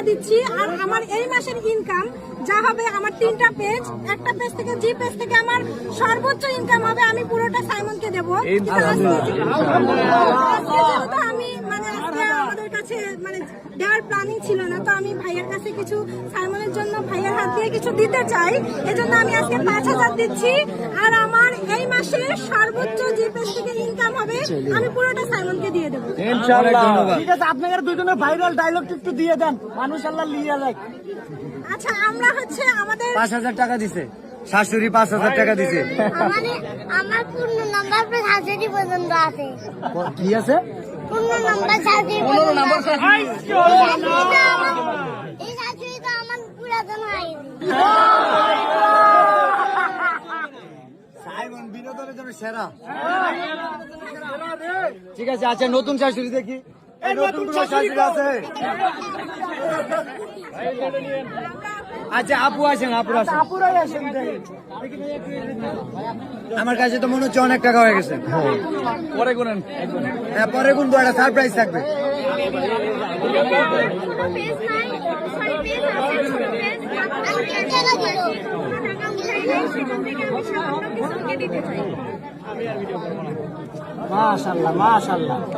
দিচ্ছি। আর আমার এই মাসের ইনকাম যা হবে, আমার 3টা পেজ, একটা পেজ থেকে জি পেজ থেকে আমার সর্বোচ্চ ইনকাম হবে, আমি পুরোটা সাইমনকে দেবো। আমি মানে আজকে আমাদের কাছে মানে দেওয়ার প্ল্যানিং ছিল না, তো আমি ভাইয়ের কাছে কিছু সাইমনের জন্য ভাইয়ের হাত দিয়ে কিছু দিতে চাই, এজন্য আমি আজকে 5,000 দিচ্ছি। আর আমার এই মাসে সর্বোচ্চ জি পেজ থেকে ইনকাম হবে, আমি পুরোটা সাইমনকে দিয়ে দেবো ইনশাআল্লাহ। ঠিক আছে, আপনাদের দুইজনের ভাইরাল ডায়লগ একটু দিয়ে দেন, মানুষ আল্লাহ লিয়া যায়। আচ্ছা, আমরা হচ্ছে আমাদের 5,000 টাকা দিছে, শাশুড়ি 5,000 টাকা দিছে। আমার পূর্ণ নাম্বার প্লাস হাজারি পর্যন্ত আছে। কি আছে? পূর্ণ নাম্বার হাজারি পর্যন্ত আছে। এই হাজারি তো আমার পুরাতন হয়নি। সাইমন বিনোদনের জন্য সেরা। ঠিক আছে, আচ্ছা নতুন শাশুড়ি দেখি। এই নতুন কোন শাশুড়ি আছে? আচ্ছা আপু আসেন, আপু আসেন। আপুরাই আসেন। আমার কাছে তো মনে হচ্ছে অনেক টাকা হয়ে গেছে। পরে গুনেন। হ্যাঁ পরে গুনবো, একটা সারপ্রাইজ থাকবে। মাশাআল্লাহ, মাশাআল্লাহ।